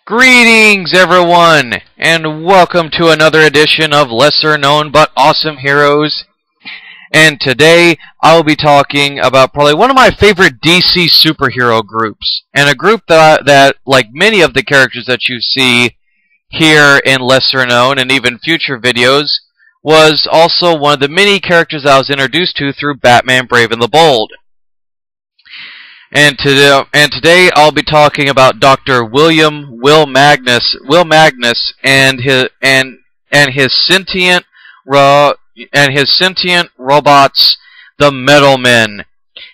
Greetings, everyone, and welcome to another edition of Lesser Known But Awesome Heroes. And today, I'll be talking about probably one of my favorite DC superhero groups, and a group that, like many of the characters that you see here in Lesser Known and even future videos, was also one of the many characters I was introduced to through Batman Brave and the Bold. And today I'll be talking about Dr. Will Magnus and his sentient robots, the Metal Men.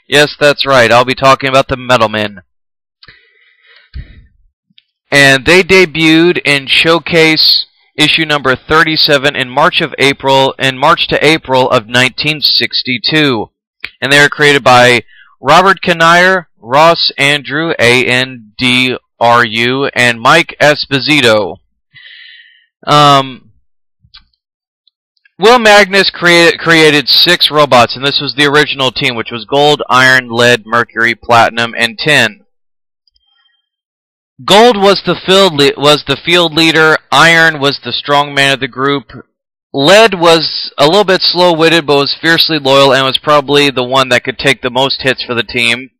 Yes, that's right. I'll be talking about the Metal Men. And they debuted in Showcase issue number 37 in March to April of 1962. And they were created by Robert Canaire, Ross Andrew, Andru, and Mike Esposito. Will Magnus created 6 robots, and this was the original team, which was Gold, Iron, Lead, Mercury, Platinum, and Tin. Gold was the field leader. Iron was the strong man of the group. Lead was a little bit slow-witted, but was fiercely loyal and was probably the one that could take the most hits for the team.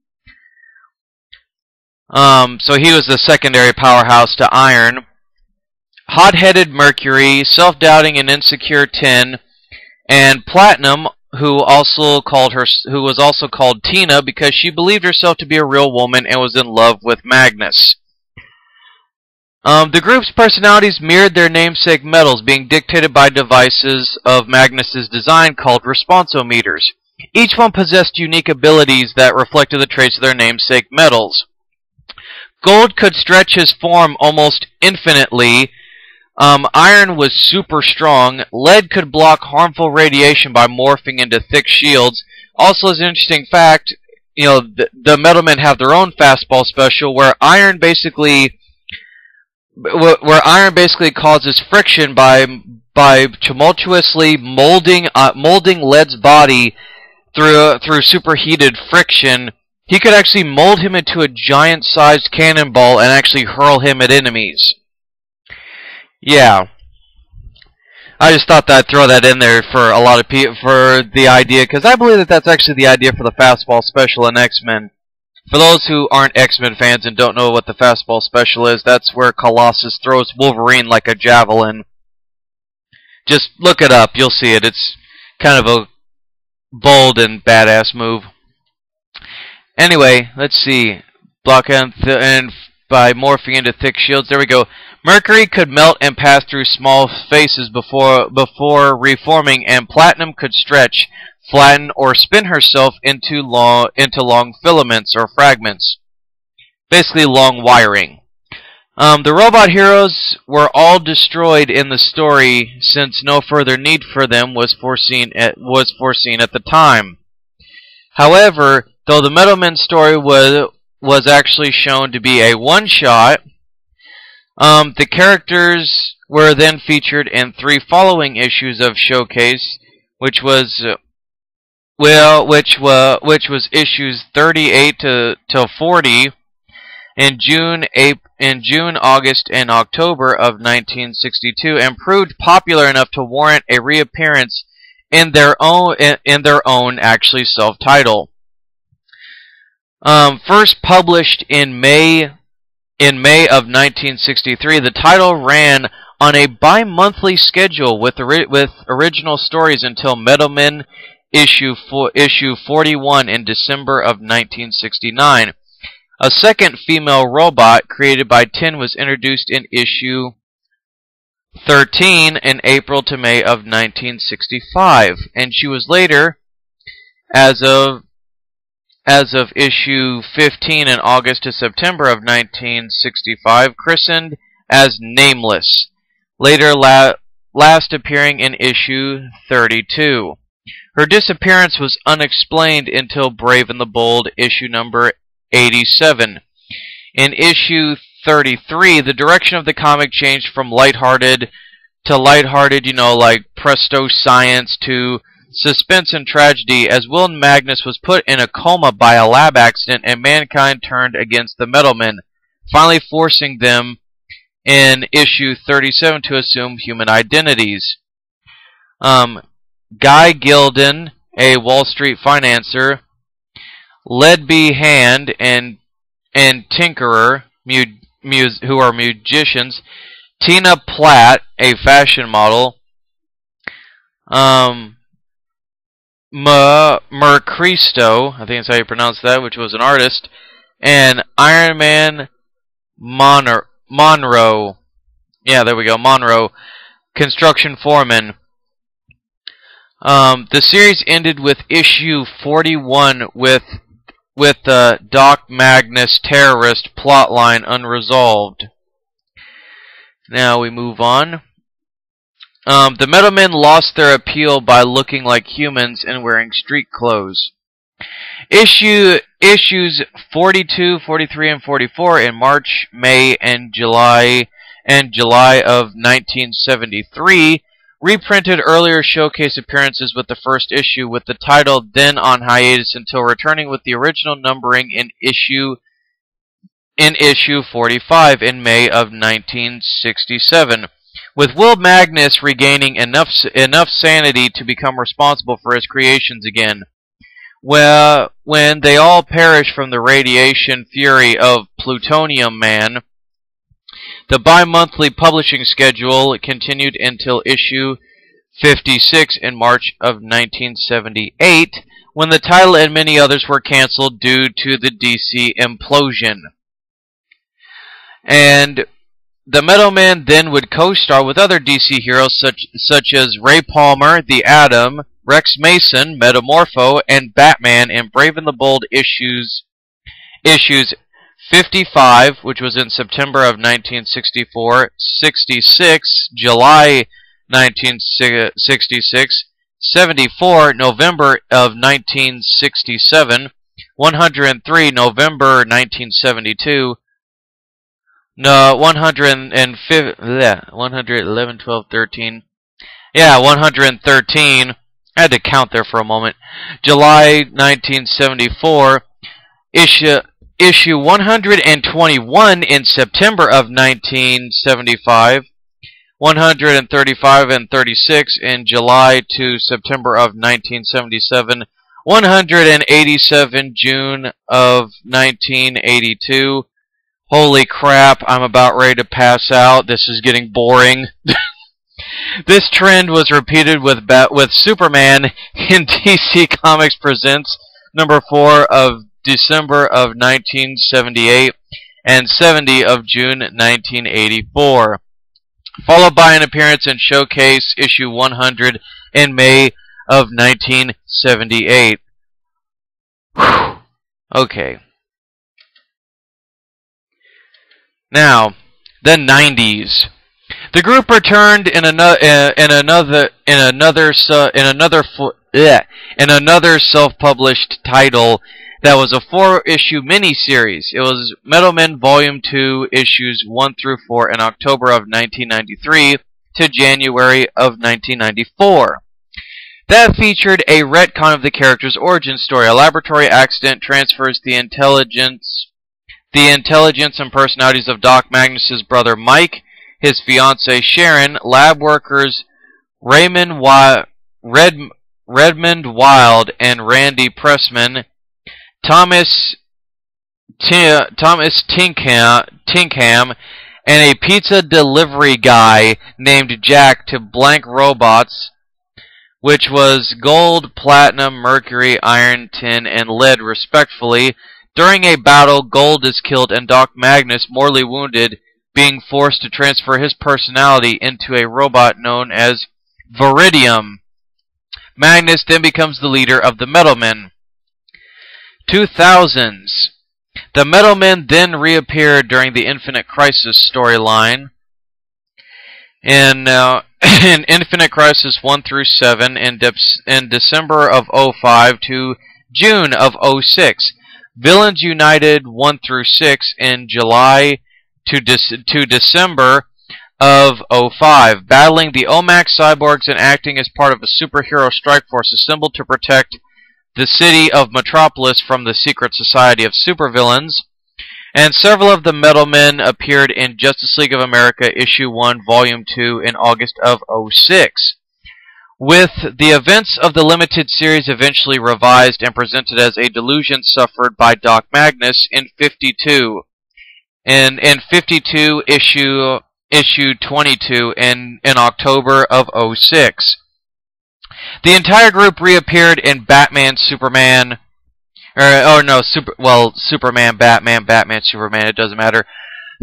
So he was the secondary powerhouse to Iron. Hot-headed Mercury, self-doubting and insecure Tin, and Platinum, who was also called Tina because she believed herself to be a real woman and was in love with Magnus. The group's personalities mirrored their namesake metals, being dictated by devices of Magnus's design called responsometers. Each one possessed unique abilities that reflected the traits of their namesake metals. Gold could stretch his form almost infinitely. Iron was super strong. Lead could block harmful radiation by morphing into thick shields. Also, as an interesting fact, the Metal Men have their own fastball special where Iron basically causes friction by tumultuously molding Lead's body through superheated friction. He could actually mold him into a giant-sized cannonball and actually hurl him at enemies. Yeah, I just thought that I'd throw that in there for a lot of for the idea, because I believe that that's actually the idea for the fastball special in X-Men. For those who aren't X-Men fans and don't know what the fastball special is, that's where Colossus throws Wolverine like a javelin. Just look it up, you'll see it. It's kind of a bold and badass move. Anyway, let's see. Block and by morphing into thick shields. There we go. Mercury could melt and pass through small spaces before reforming, and Platinum could stretch, flatten, or spin herself into long filaments or fragments. Basically long wiring. The robot heroes were all destroyed in the story since no further need for them was foreseen at the time. However, though the Metal Men story was actually shown to be a one-shot, the characters were then featured in 3 following issues of Showcase, which was issues 38 to 40 in June, August, and October of 1962, and proved popular enough to warrant a reappearance in their own actually self-title. First published in May of 1963, the title ran on a bi-monthly schedule with original stories until Metal Men issue 41 in December of 1969. A second female robot created by Tin was introduced in issue 13 in April to May of 1965, and she was later, as of issue 15 in August to September of 1965, christened as Nameless, later last appearing in issue 32. Her disappearance was unexplained until Brave and the Bold, issue number 87. In issue 33, the direction of the comic changed from lighthearted, like Presto Science, to suspense and tragedy, as Will Magnus was put in a coma by a lab accident and mankind turned against the Metal Men, finally forcing them in issue 37 to assume human identities. Guy Gildan, a Wall Street financier, Ledby Hand and Tinkerer, who are musicians, Tina Platt, a fashion model, Mercristo, I think that's how you pronounce that, which was an artist, and Iron Man Monroe. Yeah, there we go, Monroe, construction foreman. The series ended with issue 41 with the Doc Magnus terrorist plotline unresolved. Now we move on. The Metal Men lost their appeal by looking like humans and wearing street clothes. Issues 42, 43, and 44 in March, May, and July of 1973 reprinted earlier showcase appearances with the first issue, with the title then on hiatus until returning with the original numbering in issue 45 in May of 1967. With Will Magnus regaining enough sanity to become responsible for his creations again. Well, when they all perish from the radiation fury of Plutonium Man, the bi-monthly publishing schedule continued until issue 56 in March of 1978, when the title and many others were canceled due to the DC implosion. And the Metal Men then would co-star with other DC heroes such as Ray Palmer, the Atom, Rex Mason, Metamorpho, and Batman in Brave and the Bold issues 55, which was in September of 1964, 66, July 1966, 74, November of 1967, 103, November 1972, no, 111, 12, 13. Yeah, 113. I had to count there for a moment. July 1974. Issue 121 in September of 1975. 135 and 36 in July to September of 1977. 187 June of 1982. Holy crap, I'm about ready to pass out. This is getting boring. This trend was repeated with Superman in DC Comics Presents number 4 of December of 1978 and 70 of June 1984, followed by an appearance in Showcase issue 100 in May of 1978. Whew. Okay. Now, the 90s. The group returned in another self-published title that was a 4-issue miniseries. It was Metal Men Volume 2, issues 1 through 4 in October of 1993 to January of 1994. That featured a retcon of the character's origin story. A laboratory accident transfers the intelligence and personalities of Doc Magnus's brother Mike, his fiancée Sharon, lab workers Redmond Wild and Randy Pressman, Thomas Tinkham, and a pizza delivery guy named Jack to Blank Robots, which was gold, platinum, mercury, iron, tin, and lead, respectively. During a battle, Gold is killed and Doc Magnus, mortally wounded, being forced to transfer his personality into a robot known as Viridium. Magnus then becomes the leader of the Metal Men. 2000s. The Metal Men then reappeared during the Infinite Crisis storyline in Infinite Crisis 1 through 7 in December of 05 to June of 06. Villains United 1 through 6 in July to December of 05, battling the OMAC cyborgs and acting as part of a superhero strike force assembled to protect the city of Metropolis from the secret society of supervillains. And several of the Metal Men appeared in Justice League of America Issue 1, Volume 2 in August of '06. With the events of the limited series eventually revised and presented as a delusion suffered by Doc Magnus in 52. In 52 issue 22 in October of '06. The entire group reappeared in Batman, Superman, Superman, Batman, Superman, it doesn't matter.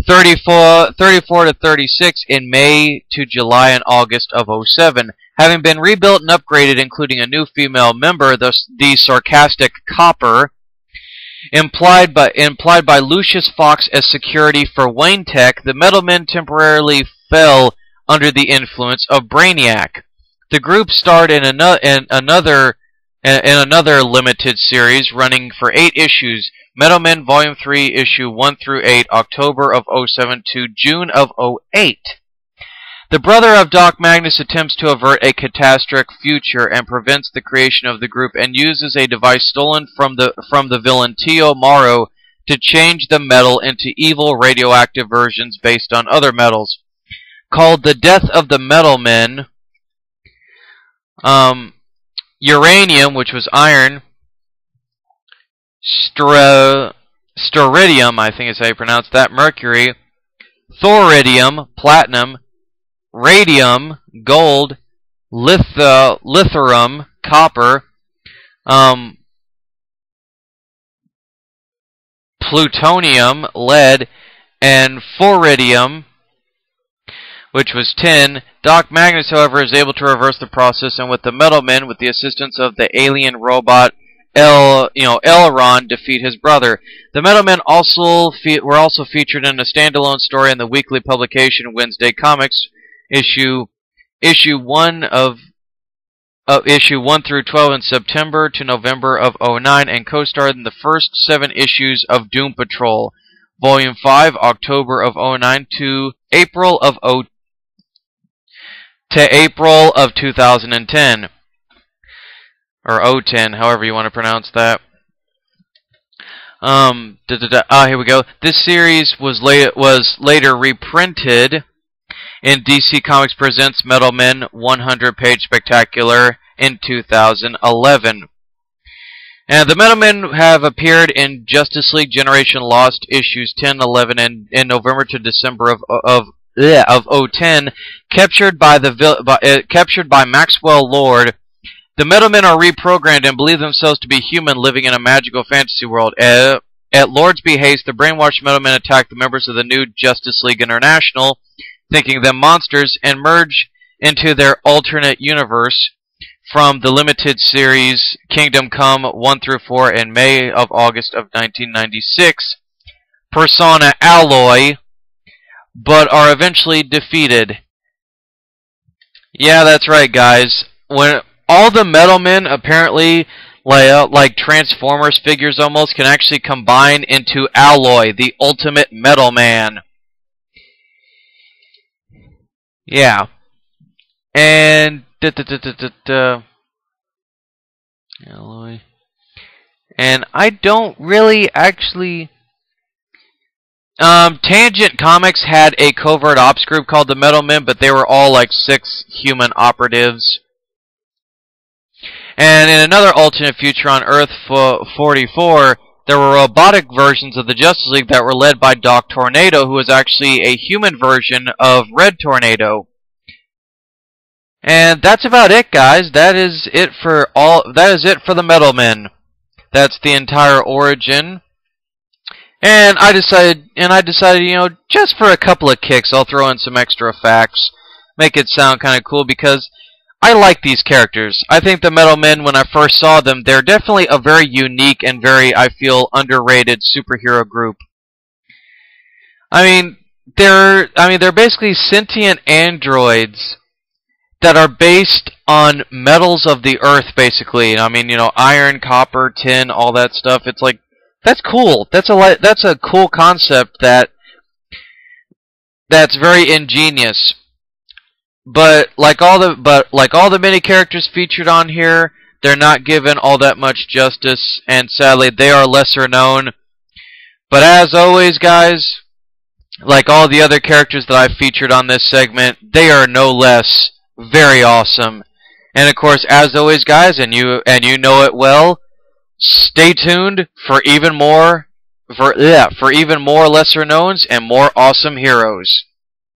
34 to 36 in May to July and August of '07. Having been rebuilt and upgraded, including a new female member, the sarcastic Copper, implied by Lucius Fox as security for Wayne Tech, the Metal Men temporarily fell under the influence of Brainiac. The group starred in another limited series running for 8 issues, Metal Men Volume 3, Issue 1 through 8, October of '07 to June of '08. The brother of Doc Magnus attempts to avert a catastrophic future and prevents the creation of the group, and uses a device stolen from the villain Tio Morrow to change the metal into evil radioactive versions based on other metals. Called The Death of the Metal Men, uranium, which was iron, strontium, I think is how you pronounce that, mercury, thorium, platinum, radium, gold, lithium, copper, plutonium, lead, and foridium, which was tin. Doc Magnus, however, is able to reverse the process, and with the Metal Men, with the assistance of the alien robot Elron, defeat his brother. The Metal Men were also featured in a standalone story in the weekly publication Wednesday Comics, issue 1 of issue 1 through 12 in September to November of '09, and co-starred in the first 7 issues of Doom Patrol, Volume 5, October of '09 to April of 2010. Or 010, however you want to pronounce that. Here we go. This series was later reprinted in DC Comics Presents Metal Men 100-page Spectacular in 2011. And the Metal Men have appeared in Justice League Generation Lost issues 10, 11, and in November to December of '10, captured by Maxwell Lord. The Metal Men are reprogrammed and believe themselves to be human living in a magical fantasy world. At Lord's behest, the brainwashed Metal Men attack the members of the new Justice League International, thinking them monsters, and merge into their alternate universe from the limited series Kingdom Come 1 through 4 in May of August of 1996. Persona Alloy, but are eventually defeated. Yeah, that's right, guys. When all the Metal Men apparently, like Transformers figures almost, can actually combine into Alloy, the ultimate Metal Man. Yeah. And Alloy. And I don't really actually. Tangent Comics had a covert ops group called the Metal Men, but they were all like 6 human operatives. And in another alternate future on Earth 44, there were robotic versions of the Justice League that were led by Doc Tornado, who was actually a human version of Red Tornado. And that's about it, guys. That is it for the Metal Men. That's the entire origin. And I decided, you know, just for a couple of kicks, I'll throw in some extra facts, make it sound kind of cool, because I like these characters. I think the Metal Men, when I first saw them, they're definitely a very unique and very, I feel, underrated superhero group. They're basically sentient androids that are based on metals of the earth, basically. I mean, you know, iron, copper, tin, all that stuff. It's like, that's cool. That's a cool concept that's very ingenious. But like all the many characters featured on here, they're not given all that much justice, and sadly they are lesser known. But as always, guys, like all the other characters that I've featured on this segment, they are no less very awesome. And of course, as always, guys, and you know it well, stay tuned for even more lesser knowns and more awesome heroes.